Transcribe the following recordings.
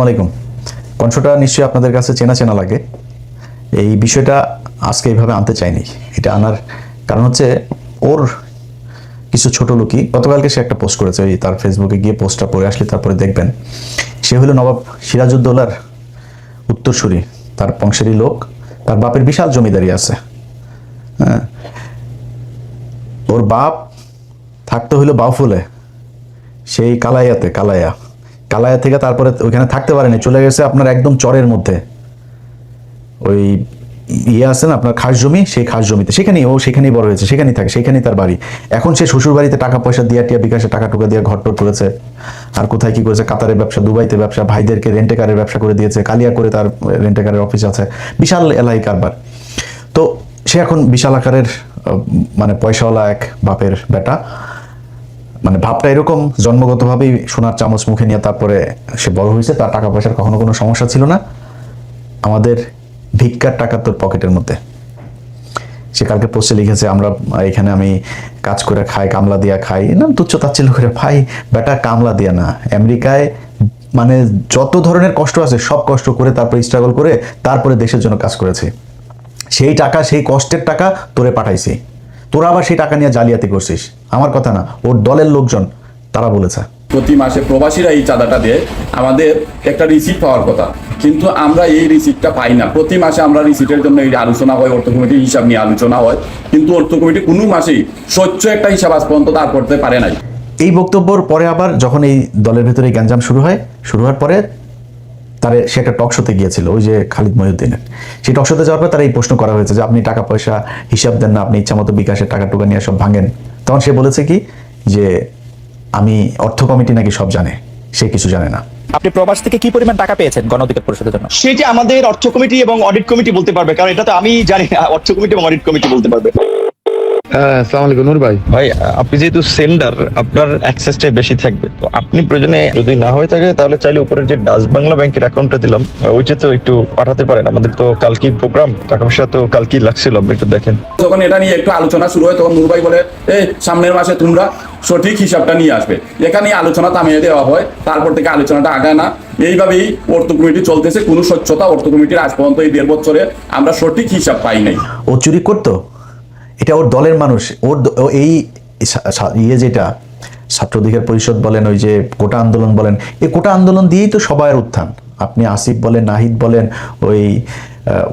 আসসালামু আলাইকুম। কণ্ঠটা নিশ্চয়ই আপনাদের কাছে চেনা চেনা লাগে। এই বিষয়টা আজকে এইভাবে আনতে চাইনি। এটা আনার কারণ হচ্ছে ওর কিছু ছোট লোকই গতকালকে সে একটা পোস্ট করেছে, ওই তার ফেসবুকে গিয়ে পোস্টটা পড়ে আসলে তারপরে দেখবেন। সে হলো নবাব সিরাজউদ্দৌলার উত্তরসূরি, তার বংশেরই লোক। তার বাপের বিশাল জমিদারি আছে। হ্যাঁ, ওর বাপ থাকতে হইলো বাউফলে, সেই কালাইয়া থেকে তারপরে ওইখানে থাকতে পারেনি, চলে গেছে আপনার একদম চরের মধ্যে। ওই আছে না আপনার খাস জমি, সেই খাস জমিতে সেখানেই বড় হয়েছে, সেখানেই থাকে, সেখানেই তার বাড়ি। এখন সে শ্বশুর বাড়িতে টাকা পয়সা দিয়া টিয়া বিকাশে টাকা টুকা দিয়ে ঘর টর করেছে। আর কোথায় কি করেছে, কাতারের ব্যবসা, দুবাইতে ব্যবসা, ভাইদেরকে রেন্টে কারের ব্যবসা করে দিয়েছে, কালিয়া করে তার রেন্টে কারের অফিস আছে, বিশাল এলাহি কারবার। তো সে এখন বিশাল আকারের মানে পয়সাওয়ালা এক বাপের বেটা। মানে ভাবটা এরকম, জন্মগতভাবেই সোনার চামচ মুখে নিয়ে তারপরে সে বড় হয়েছে। তার টাকা পয়সার কখনো কোনো সমস্যা ছিল না। আমাদের ভিক্ষার টাকা তোর পকেটের মধ্যে। সে কালকে পোস্টে লিখেছে, আমরা এখানে আমি কাজ করে খাই, কামলা দিয়া খাই না, তুচ্ছ তাচ্ছিল্য করে। ভাই বেটা কামলা দিয়া না, আমেরিকায় মানে যত ধরনের কষ্ট আছে সব কষ্ট করে তারপরে স্ট্রাগল করে তারপরে দেশের জন্য কাজ করেছে। সেই টাকা, সেই কষ্টের টাকা তোরে পাঠাইছি, তোরা আবার সেই টাকা নিয়ে জালিয়াতি করছিস। আমার কথা না, ওর দলের লোকজন তারা বলেছে। প্রতি মাসে প্রবাসীরা এই চাঁদাটা দিয়ে আমাদের একটা রিসিপ্ট পাওয়ার কথা, কিন্তু আমরা এই রিসিপ্টটা পাই না। প্রতি মাসে আমরা রিসিপ্টের জন্য এই আলোচনা হয়, অর্থ কমিটির হিসাব নিয়ে আলোচনা হয়, কিন্তু অর্থ কমিটি কোনো মাসেই স্বচ্ছ একটা হিসাব আজ পর্যন্ত দাঁড় করতে পারে নাই। এই বক্তব্যর পরে আবার যখন এই দলের ভেতরে গ্যাঞ্জাম শুরু হওয়ার পরে সে একটা টক শোতে গিয়েছিল, ওই যে খালিদ মহিউদ্দিনের। সেই টক শোতে যাওয়ার পর তার এই প্রশ্ন করা হয়েছে যে আপনি টাকা পয়সা হিসাব দেন না, আপনি ইচ্ছা মতো বিকাশের টাকা টুকা নিয়ে সব ভাঙেন। তখন সে বলেছে কি যে আমি অর্থ কমিটি নাকি সব জানে, সে কিছু জানে না। আপনি প্রবাস থেকে কি পরিমাণ টাকা পেয়েছেন গণ অধিকার পরিষদের জন্য? সেটি আমাদের অর্থ কমিটি এবং অডিট কমিটি বলতে পারবে, কারণ এটা তো আমি জানি না, অর্থ কমিটি এবং অডিট কমিটি বলতে পারবে। হ্যাঁ, আসসালামু আলাইকুম নূর ভাই। ভাই আপনি যেহেতু সেন্ডার, আপনার অ্যাক্সেসটাই বেশি থাকবে, তো আপনি প্রয়োজনে যদি না হয়ে থাকে তাহলে চাইলে উপরের যে ডাচ বাংলা ব্যাংকের অ্যাকাউন্টটা দিলাম ওইটাতেও একটু পাঠাতে পারেন। আমাদের তো কালকেই প্রোগ্রাম, টাকা পয়সা তো কালকেই লাগছিল, আপনি একটু দেখেন। যখন এটা নিয়ে একটু আলোচনা শুরু হয় তখন নূর ভাই বলে, এই সামনের মাসে তোমরা সঠিক হিসাবটা নিয়ে আসবে। এখানে আলোচনা থামিয়ে দেওয়া হয়, তারপর থেকে আলোচনাটা আগায় না। এইভাবেই অর্থ কমিটি চলতেছে, কোনো স্বচ্ছতা অর্থ কমিটির আজ পর্যন্ত এই 1.5 বছরে আমরা সঠিক হিসাব পাই নাই। ও চুরি করতো, এটা ওর দলের মানুষ। এই যেটা ছাত্র অধিকার পরিষদ বলেন, ওই যে কোটা আন্দোলন বলেন, এই কোটা আন্দোলন দিয়েই তো সবার উত্থান। আপনি আসিফ বলেন, নাহিদ বলেন, ওই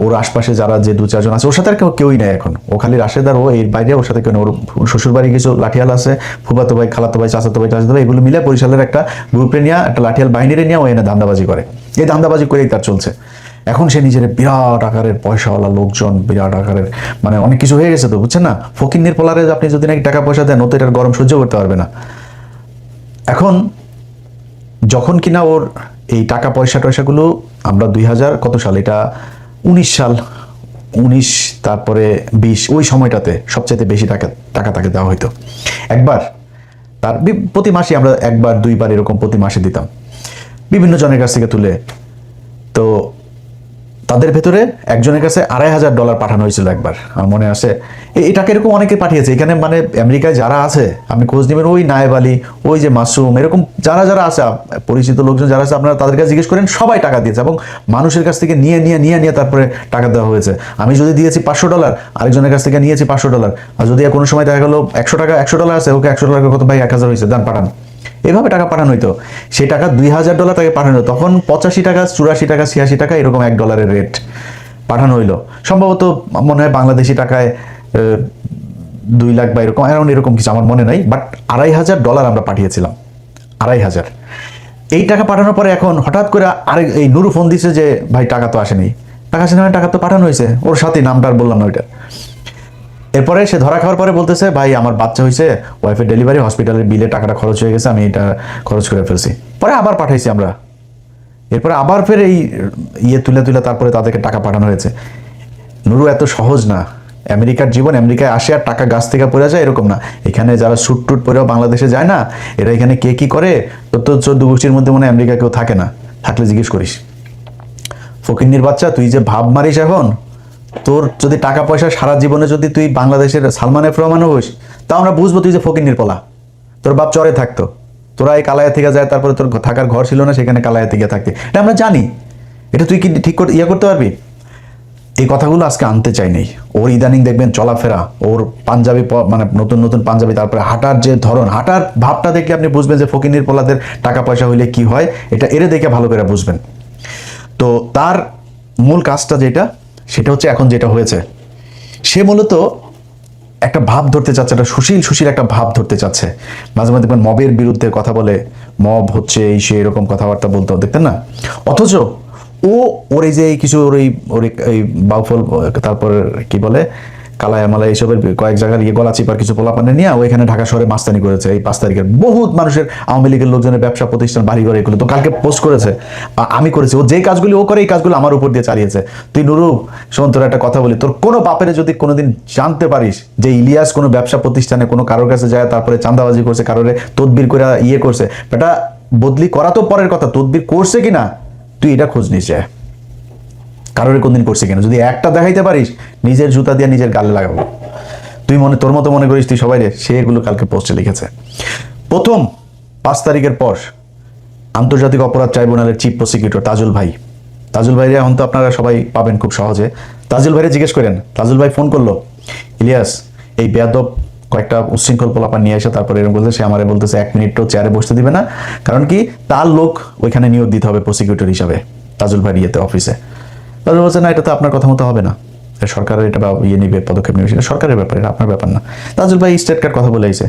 ওর আশপাশে যারা যে 2-4 জন আছে, ওর সাথে আর কেউই নাই এখন। ও খালি রাশেদার, ও এর বাইরে ওর সাথে কেউ নেই। ওর শ্বশুর বাড়ি কিছু লাঠিয়াল আছে, ফুফাতো ভাই, খালাতো ভাই, চাচাতো ভাই, এগুলো মিলে বরিশালের একটা গ্রুপে নিয়ে, একটা লাঠিয়াল বাহিনীরে নিয়ে ও এনে ধান্দাবাজি করে। এই ধান্দাবাজি করেই তার চলছে। এখন সে নিজের বিরাট আকারের পয়সাওয়ালা লোকজন, বিরাট আকারের মানে অনেক কিছু হয়ে গেছে তো, বুঝছেন না? ফকিন্নির পোলারে আপনি যদি নাকি টাকা পয়সা দেন, ও তো এটার গরম সহ্য করতে পারবে না। এখন যখন কিনা ওর এই টাকা পয়সাগুলো আমরা 2000 কত সাল, এটা 19 সাল, 19 তারপরে 20, ওই সময়টাতে সবচেয়ে বেশি টাকা তাকে দেওয়া হইতো। একবার তার প্রতি মাসে আমরা 1-2বার এরকম প্রতি মাসে দিতাম বিভিন্ন জনের কাছ থেকে তুলে। তো তাদের ভেতরে একজনের কাছে $2500 পাঠানো হয়েছিল একবার, আমার মনে আছে। এই টাকা এরকম অনেকে পাঠিয়েছে এখানে, মানে আমেরিকায় যারা আছে আপনি খোঁজ নেবেন, ওই নায়েব আলী, ওই যে মাসুম, এরকম যারা আছে পরিচিত লোকজন যারা আছে, আপনারা তাদের কাছে জিজ্ঞেস করেন, সবাই টাকা দিয়েছে। এবং মানুষের কাছ থেকে নিয়ে তারপরে টাকা দেওয়া হয়েছে। আমি যদি দিয়েছি $500, আরেকজনের কাছ থেকে নিয়েছি $500, আর যদি কোনো সময় দেখা গেলো $100 আছে, ওকে $100 কত ভাই, 1000 হয়েছে, দান পাঠান। এভাবে টাকা পাঠানো হইতো। সেই টাকা $2000 তাকে পাঠানো, তখন $85, $84, $86 এরকম $1 রেট পাঠানো হইলো। সম্ভবত মনে হয় বাংলাদেশি টাকায় 2 লাখ বা এরকম কিছু, আমার মনে নাই। বাট $2500 আমরা পাঠিয়েছিলাম, 2500। এই টাকা পাঠানোর পরে এখন হঠাৎ করে এই নুরু ফোন দিচ্ছে যে ভাই টাকা তো আসেনি। টাকা তো পাঠানো হয়েছে, ওর সাথে নামটা আর বললাম না ওইটা। এরপরে সে ধরা খাওয়ার পরে বলতেছে, ভাই আমার বাচ্চা হয়েছে, ওয়াইফের ডেলিভারি, হসপিটালের বিলে টাকাটা খরচ হয়ে গেছে, আমি এটা খরচ করে ফেলছি। পরে আবার পাঠাইছি আমরা। এরপরে আবার ফের এই তুলে তারপরে তাদেরকে টাকা পাঠানো হয়েছে। নুরু এত সহজ না। আমেরিকার জীবন, আমেরিকায় আসে আর টাকা গাছ থেকে পড়ে যায় এরকম না। এখানে যারা স্যুট টুট পরেও বাংলাদেশে যায় না, এরা এখানে কে কি করে, তো 14 গোষ্ঠীর মধ্যে মনে হয় আমেরিকা কেউ থাকে না। থাকলে জিজ্ঞেস করিস। ফকিন্নির বাচ্চা, তুই যে ভাব মারিস এখন, তোর যদি টাকা পয়সা সারা জীবনে যদি তুই বাংলাদেশের সালমান এফ রহমান হইস, তা আমরা বুঝবো তুই যে ফকিন্নির পোলা, তোর বাপ চরে থাকতো। তোরা এই কালায়া থেকে যায়, তারপরে তোর থাকার ঘর ছিল না, সেখানে কালায়া থেকে থাকতে, এটা আমরা জানি। এটা তুই কি ঠিক করে করতে পারবি? এই কথাগুলো আজকে আনতে চাই নেই। ওর ইদানিং দেখবেন চলাফেরা, ওর পাঞ্জাবি মানে নতুন নতুন পাঞ্জাবি, তারপরে হাঁটার যে ধরন, হাঁটার ভাবটা দেখলে আপনি বুঝবেন যে ফকিনীর পোলাদের টাকা পয়সা হইলে কি হয়, এটা এরে দেখে ভালো করে বুঝবেন। তো তার মূল কাজটা যেটা, সেটা হচ্ছে এখন যেটা হয়েছে, সে মূলত একটা ভাব ধরতে চাচ্ছে, একটা সুশীল একটা ভাব ধরতে চাচ্ছে। মাঝে মাঝে দেখবেন মবের বিরুদ্ধে কথা বলে, মব হচ্ছে এই সে এরকম কথাবার্তা বলতো, দেখতেন না? অথচ ওর এই যে কিছু ওর এই বাউফল, তারপর কি বলে কালায়ামালা এইসবের কয়েক জায়গার গলা চিপার কিছু পোলাপানে নিয়ে ও এখানে ঢাকা শহরে মাস্তানি করেছে। এই 5 তারিখের বহুত মানুষের, আওয়ামী লীগের লোকজনের ব্যবসা প্রতিষ্ঠান, বাড়ি ঘর, এগুলো তো কালকে পোস্ট করেছে, আমি করেছি। ও যে কাজগুলি ও করে, এই কাজগুলো আমার উপর দিয়ে চালিয়েছে। তুই নুরু শোন, তোর একটা কথা বলি, তোর কোনো বাপের যদি কোনোদিন জানতে পারিস যে ইলিয়াস কোনো ব্যবসা প্রতিষ্ঠানে কোনো কারোর কাছে যায়, তারপরে চাঁদাবাজি করছে, কারোরে তদবির করে করছে, এটা বদলি করা তো পরের কথা, তদবির করছে কিনা তুই এটা খোঁজ নিস, যায় কারোর কোনদিন করছে কিনা। যদি একটা দেখাইতে পারিস, নিজের জুতা দিয়ে নিজের গালে লাগাবো। তুই তোর মতো মনে করিস তুই সবাই রে, সে এগুলো কালকে পোস্টে লিখেছে। প্রথম 5 তারিখের পর আন্তর্জাতিক অপরাধ ট্রাইব্যুনালের চিফ প্রসিকিউটর তাজুল ভাই এখন তো আপনারা সবাই পাবেন খুব সহজে। তাজুল ভাইরে জিজ্ঞেস করেন, তাজুল ভাই ফোন করলো, ইলিয়াস এই বেয়াদব কয়েকটা উচ্ছৃঙ্খল পোলাপান নিয়ে এসে তারপরে এরকম বলছে, সে আমারে বলতেছে 1 মিনিটও চেয়ারে বসতে দিবে না, কারণ কি তার লোক ওইখানে নিয়োগ দিতে হবে প্রসিকিউটর হিসাবে তাজুল ভাই অফিসে। তাজুল বলছে না, এটা তো আপনার কথা মতো হবে না, সরকারের এটা নিবে, পদক্ষেপ নেবে, সেটা সরকারের ব্যাপার, এটা আপনার ব্যাপার না। তাজুল ভাই স্টেট কার্ড কথা বলে আইছে।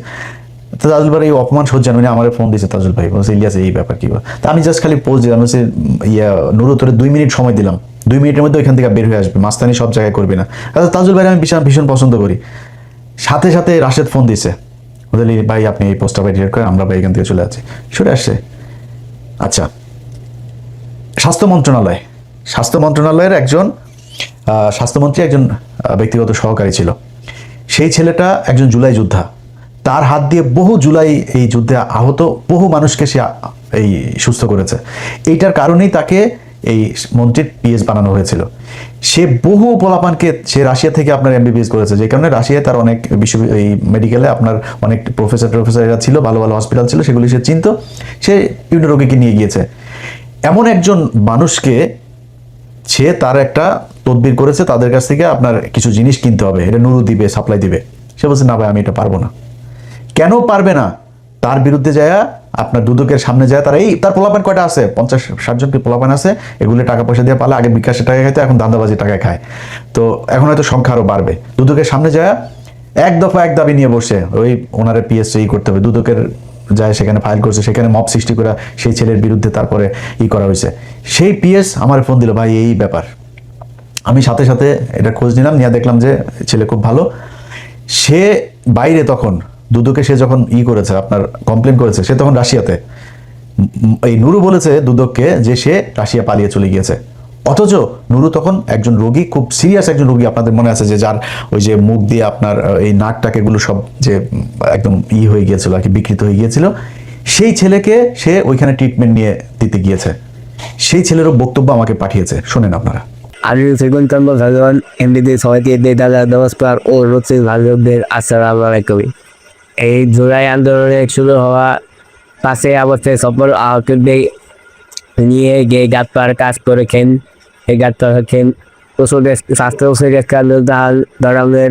তাজুল ভাই এই অপমান সহ্য উনি আমার ফোন দিয়েছে, তাজুল ভাই বলছে ইলিয়াস এই ব্যাপার কি। তা আমি জাস্ট খালি পোস্ট দিলাম, বলছি নুরু তোরে 2 মিনিট সময় দিলাম, 2 মিনিটের মধ্যে ওইখান থেকে বের হয়ে আসবে, মাস্তানি সব জায়গায় করবি না। তাজুল ভাই আমি ভীষণ পছন্দ করি। সাথে সাথে রাশেদ ফোন দিয়েছে, বলি ভাই আপনি এই পোস্টটা ভাই ডিলিট করেন, আমরা ভাই এখান থেকে চলে যাচ্ছি। সরে আসছে। আচ্ছা, স্বাস্থ্য মন্ত্রণালয়ের একজন স্বাস্থ্যমন্ত্রী একজন ব্যক্তিগত সহকারী ছিল। সেই ছেলেটা একজন জুলাই যোদ্ধা, তার হাত দিয়ে বহু জুলাই এই যুদ্ধে আহত বহু মানুষকে সে এই সুস্থ করেছে। এইটার কারণেই তাকে এই মন্ত্রীর পিএস বানানো হয়েছিল। সে বহু পোলাপানকে, সে রাশিয়া থেকে আপনার এমবিবিএস করেছে, যে কারণে রাশিয়ায় তার অনেক এই মেডিকেলে আপনার অনেক প্রফেসর এরা ছিল, ভালো ভালো হসপিটাল ছিল, সেগুলি সে চিনত। সে বিভিন্ন রোগীকে নিয়ে গিয়েছে। এমন একজন মানুষকে সে তার একটা তদবির করেছে, তাদের কাছ থেকে আপনার কিছু জিনিস কিনতে হবে, এটা নুরু দিবে, সাপ্লাই দিবে। সে বলছে না ভাই আমি এটা পারবো না। কেন পারবে না? তার বিরুদ্ধে যায় আপনার দুদকের সামনে যায়, তার পোলাপান কয়টা আছে, 50-60 জন পোলাপান আছে, এগুলো টাকা পয়সা দিয়ে পালে, আগে বিকাশের টাকা খাইতো, এখন ধান্দাবাজি টাকায় খায়। তো এখন হয়তো সংখ্যা আরো বাড়বে। দুদকের সামনে যায় এক দফা এক দাবি নিয়ে বসে, ওই ওনারে পিএসসি করতে হবে। দুদকের যায়, সেখানে ফাইল করছে, সেখানে মব সৃষ্টি করে সেই ছেলের বিরুদ্ধে তারপরে করা হয়েছে। সেই পিএস আমার ফোন দিল, ভাই এই ব্যাপার। আমি সাথে সাথে এটা খোঁজ নিলাম, নিয়ে দেখলাম যে ছেলে খুব ভালো। সে বাইরে তখন দুদকে সে যখন করেছে, আপনার কমপ্লেন করেছে, সে তখন রাশিয়াতে। এই নুরু বলেছে দুদককে যে সে রাশিয়া পালিয়ে চলে গিয়েছে। অথচ নুরু তখন একজন রোগী, খুব সিরিয়াস একজন রোগী, আপনাদের মনে আছে যে যার ওই যে মুখ দিয়ে আপনার এই নাকটাকে এগুলো সব যে একদম হয়ে গিয়েছিল আর কি, বিকৃত হয়ে গিয়েছিল। সেই ছেলেকে সে ওইখানে ট্রিটমেন্ট নিয়ে দিতে গিয়েছে। সেই ছেলেরও বক্তব্য আমাকে পাঠিয়েছে, শোনেন আপনারা। আমি শ্রীকন্তাম্ব ভগবান এমনিতে সবাইকে দাদা নমস্কার ও রচ্ছে ভাগবতদের আসসালামু আলাইকুম। এই জুলাই আন্দোলনে শুরু হওয়া 5 আগস্টে সফল আহতদের নিয়ে যে গাছপার কাজ করেছেন, এই গাছপার হচ্ছেন স্বাস্থ্য ধরনের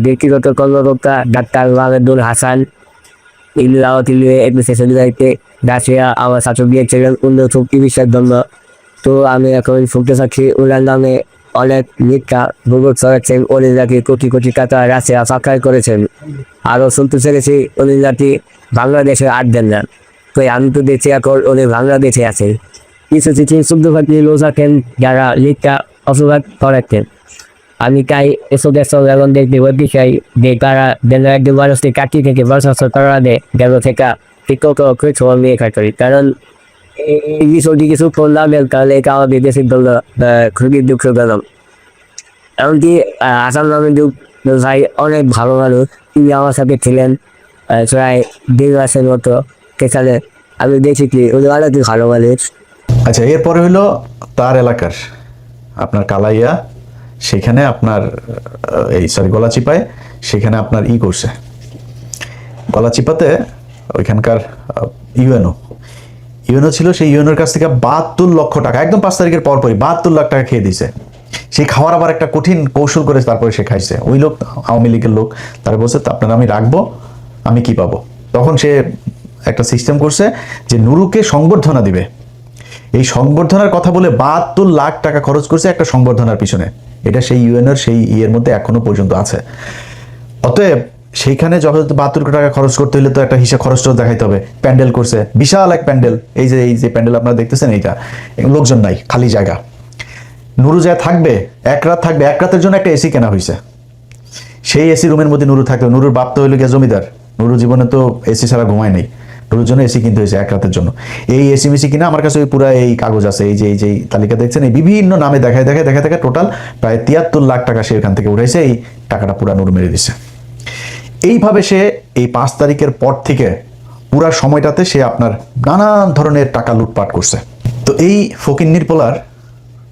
ব্যক্তিগত কর্মকর্তা doctor Mahmudul Hasan university Russia আমার ছাত্র দিয়েছিলেন উন্নত চিকিৎসার জন্য। তো আমি এখন শুনতে চাচ্ছি ওনার নামে অনেক মিথ্যা গুজব ছড়াচ্ছেন, উনি নাকি কোটি কোটি টাকা রাশিয়া সরকার করেছেন। আরও শুনতে চেয়েছি উনি নাকি বাংলাদেশে আসবেন না। তো আমি তো দেখছি এখন উনি বাংলাদেশে আছেন। কিছু কিছু শুদ্ধভাবে লোক আছেন যারা মিথ্যা অপবাদ ছড়াচ্ছেন। আমি তাই এসবের সঙ্গে এখন দেখতে বলতে চাই যে তারা যেন একজন মানুষকে কাটিয়ে থেকে বরখাস্ত করা দেয়, যেন থেকে শিক্ষক নিয়ে করি। কারণ এই বিষয়টি কিছু করলাম, তাহলে এটা আমাদের দেশের জন্য খুবই দুঃখজনক। এমনকি আসাম নামের ভাই অনেক ভালো মানুষ, তিনি আমার সাথে ছিলেন প্রায় 1.5 মাসের মতো। সেখানে আমি দেখেছি উনি অনেক ভালো মানুষ। আচ্ছা, এরপরে হলো তার এলাকার আপনার কালাইয়া, সেখানে আপনার গলাচিপায়, সেখানে আপনার করছে। গলাচিপাতে ওইখানকার ইউএনও ছিল, সেই ইউএনওর কাছ থেকে 72 লক্ষ টাকা একদম 5 তারিখের পরপরই 72 লাখ টাকা খেয়ে দিয়েছে। সেই খাওয়ার আবার একটা কঠিন কৌশল করে তারপরে সে খাইছে। ওই লোক আওয়ামী লীগের লোক, তারা বলছে আপনারা আমি রাখবো, আমি কি পাবো? তখন সে একটা সিস্টেম করছে যে নুরুকে সংবর্ধনা দিবে। এই সংবর্ধনার কথা বলে 72 লাখ টাকা খরচ করছে একটা সংবর্ধনার পিছনে। এটা সেই ইউএনওর সেই ইয়ের মধ্যে এখনো পর্যন্ত আছে। অতএব সেইখানে যখন 72 টাকা খরচ করতে হলে তো একটা হিসাব খরচটাও দেখাইতে হবে। প্যান্ডেল করছে, বিশাল এক প্যান্ডেল, এই যে প্যান্ডেল আপনারা দেখতেছেন, এইটা লোকজন নাই, খালি জায়গা। নুরু যায় থাকবে, এক রাত থাকবে, এক রাতের জন্য একটা এসি কেনা হয়েছে। সেই এসি রুমের মধ্যে নুরু থাকবে। নুরুর বাপ তো হইল গিয়ে জমিদার, নুরু জীবনে তো এসি ছাড়া ঘুমায় নাই। নুরুর জন্য এসি কিনতে হয়েছে এক রাতের জন্য। এই এসি মিসি কিনা আমার কাছে ওই পুরো এই কাগজ আছে, এই যে তালিকা দেখছেন, এই বিভিন্ন নামে দেখায় টোটাল প্রায় 73 লাখ টাকা সে এখান থেকে উঠাইছে। এই টাকাটা পুরা নুরু মেরে দিছে। এইভাবে সে এই 5 তারিখের পর থেকে পুরা সময়টাতে সে আপনার নানান ধরনের টাকা লুটপাট করছে। তো এই ফকিন্নির পোলার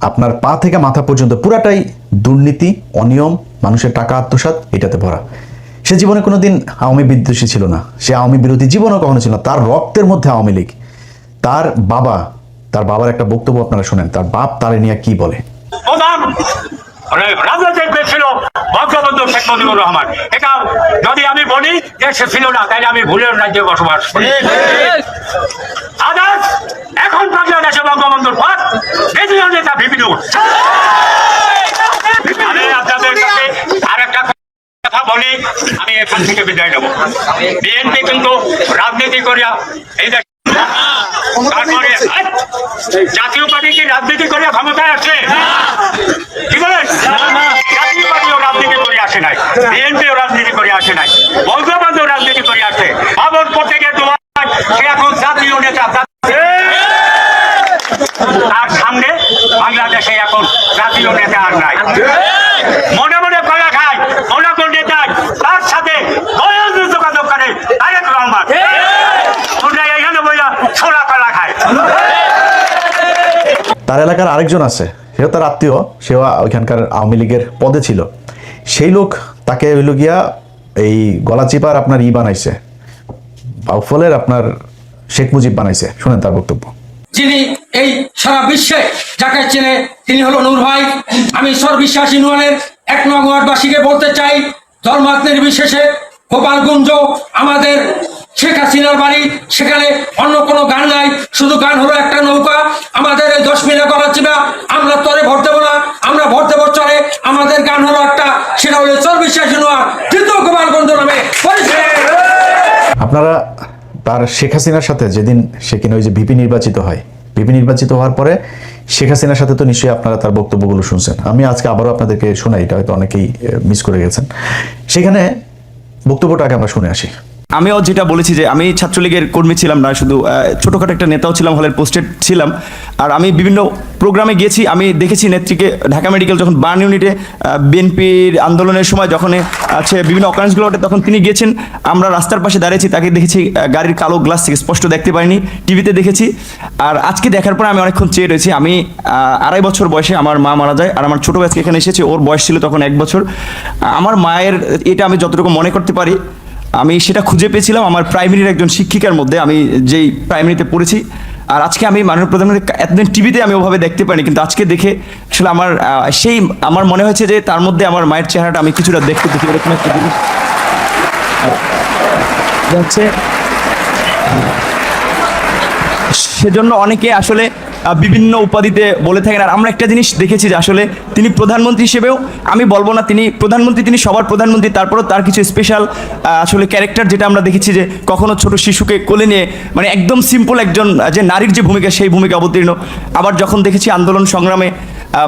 আপনার পা থেকে মাথা পর্যন্ত পুরাটাই দুর্নীতি, অনিয়ম, মানুষের টাকা আত্মসাৎ, এটাতে ভরা। সে জীবনে কোনোদিন আওয়ামী বিদ্বেষী ছিল না, সে আওয়ামী বিরোধী জীবনও কখনো ছিল না। তার রক্তের মধ্যে আওয়ামী লীগ। তার বাবার একটা বক্তব্য আপনারা শোনেন, তার বাপ তারে নিয়ে কি বলে। রাজনৈতিক ছিল বঙ্গবন্ধু শেখ মুজিবুর রহমান। এটা যদি আমি বলি দেশে ছিল না, তাইলে আমি ভুলের রাজ্যে বসবাস করি। আদার্স এখন বাংলাদেশে বঙ্গবন্ধুর পর দ্বিতীয় নেতা বিভিন্ন। আমি আপনাদের কাছে আরেকটা কথা বলি, আমি এখান থেকে বিদায় নেব। বিএনপি কিন্তু রাজনীতি করিয়া এই দেশ, তারপরে জাতীয় পার্টি কি রাজনীতি করিয়া ক্ষমতায় আসে? কি বলেন? জাতীয় পার্টিও রাজনীতি করে আসে নাই, বিএনপিও রাজনীতি করে আসে নাই, বঙ্গবন্ধু রাজনীতি করে আসে। আবার প্রত্যেকের দোয়া সে এখন জাতীয় নেতা। তার সামনে বাংলাদেশে এখন জাতীয় নেতা আর নাই। মনে মনে কলা খায় কোন নেতা, তার সাথে যোগাযোগ করে তারেক রহমান। তোমরা এখানে বইয়া ছোলা কলা খায়। তার এলাকার আরেকজন আছে, সেও তার আত্মীয়, সেও ওইখানকার আওয়ামী লীগের পদে ছিল। সেই লোক তাকে হইল গিয়া এই গলাচিপার আপনার বানাইছে, বাউফলের আপনার শেখ মুজিব বানাইছে। শুনেন তার বক্তব্য। যিনি এই সারা বিশ্বে যাকে চেনে তিনি হলো নূর ভাই। আমি সর্ববিশ্বাস ইউনিয়নের 1 নং ওয়ার্ডবাসীকে বলতে চাই, ধর্মাত নির্বিশেষে গোপালগঞ্জ আমাদের শেখ হাসিনার বাড়ি, সেখানে অন্য কোনো গান নাই, শুধু গান হলো একটা নৌকা। আমাদের এই 10 মিনিট গলাচিপা, আমরা তরে ভোট দেবো না, আমরা ভোট দেবো চলে। আমাদের গান হলো একটা, সেটা হলো সর্ববিশ্বাস ইউনিয়ন কিন্তু গোপালগঞ্জ নামে পরিচিত। আপনারা তার শেখ হাসিনার সাথে যেদিন সে কিনা ওই যে ভিপি নির্বাচিত হয়, ভিপি নির্বাচিত হওয়ার পরে শেখ হাসিনার সাথে তো নিশ্চয়ই আপনারা তার বক্তব্যগুলো শুনছেন। আমি আজকে আবারও আপনাদেরকে শোনাই, এটা হয়তো অনেকেই মিস করে গেছেন। সেখানে বক্তব্যটাকে আমরা শুনে আসি। আমিও যেটা বলেছি যে আমি ছাত্রলীগের কর্মী ছিলাম না, শুধু ছোটোখাটো একটা নেতাও ছিলাম, হলের পোস্টেড ছিলাম। আর আমি বিভিন্ন প্রোগ্রামে গিয়েছি, আমি দেখেছি নেত্রীকে ঢাকা মেডিকেল যখন বার্ন ইউনিটে বিএনপির আন্দোলনের সময় যখন আছে বিভিন্ন অকারেন্সগুলো ওঠে, তখন তিনি গিয়েছেন। আমরা রাস্তার পাশে দাঁড়িয়েছি, তাকে দেখেছি গাড়ির কালো গ্লাস থেকে, স্পষ্ট দেখতে পাইনি, টিভিতে দেখেছি। আর আজকে দেখার পরে আমি অনেকক্ষণ চেয়ে রয়েছি। আমি 2.5 বছর বয়সে আমার মা মারা যায়, আর আমার ছোটো ভাইকে এখানে এসেছে, ওর বয়স ছিল তখন 1 বছর। আমার মায়ের এটা আমি যতটুকু মনে করতে পারি, আমি সেটা খুঁজে পেয়েছিলাম আমার প্রাইমারির একজন শিক্ষিকার মধ্যে, আমি যেই প্রাইমারিতে পড়েছি। আর আজকে আমি মাননীয় প্রধানমন্ত্রী এতদিন টিভিতে আমি ওভাবে দেখতে পাইনি, কিন্তু আজকে দেখে আসলে আমার মনে হয়েছে যে তার মধ্যে আমার মায়ের চেহারাটা আমি কিছুটা দেখতে দেখি, এরকম একটা জিনিস হচ্ছে। সেজন্য অনেকে আসলে বিভিন্ন উপাধিতে বলে থাকেন। আর আমরা একটা জিনিস দেখেছি যে আসলে তিনি প্রধানমন্ত্রী হিসেবেও, আমি বলবো না তিনি প্রধানমন্ত্রী, তিনি সবার প্রধানমন্ত্রী, তারপরেও তার কিছু স্পেশাল আসলে ক্যারেক্টার, যেটা আমরা দেখেছি যে কখনো ছোট শিশুকে কোলে নিয়ে, মানে একদম সিম্পল একজন যে নারীর যে ভূমিকা, সেই ভূমিকা অবতীর্ণ। আবার যখন দেখেছি আন্দোলন সংগ্রামে,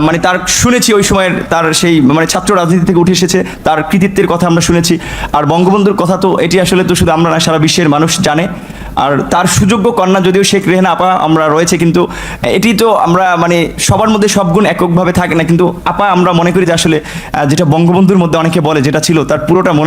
মানে তার শুনেছি ওই সময়ের তার সেই মানে ছাত্র রাজনীতি থেকে উঠে এসেছে, তার কৃতিত্বের কথা আমরা শুনেছি। আর বঙ্গবন্ধুর কথা তো এটি আসলে তো শুধু আমরা না, সারা বিশ্বের মানুষ জানে। আর তার সুযোগ্য কন্যা যদিও শেখ রেহানা আপা আমরা রয়েছে, কিন্তু এটি তো আমরা মানে সবার মধ্যে সব গুণ এককভাবে থাকে না, কিন্তু আপা আমরা মনে করি যে আসলে যেটা বঙ্গবন্ধুর মধ্যে অনেকে বলে যেটা ছিল, তার পুরোটা মনে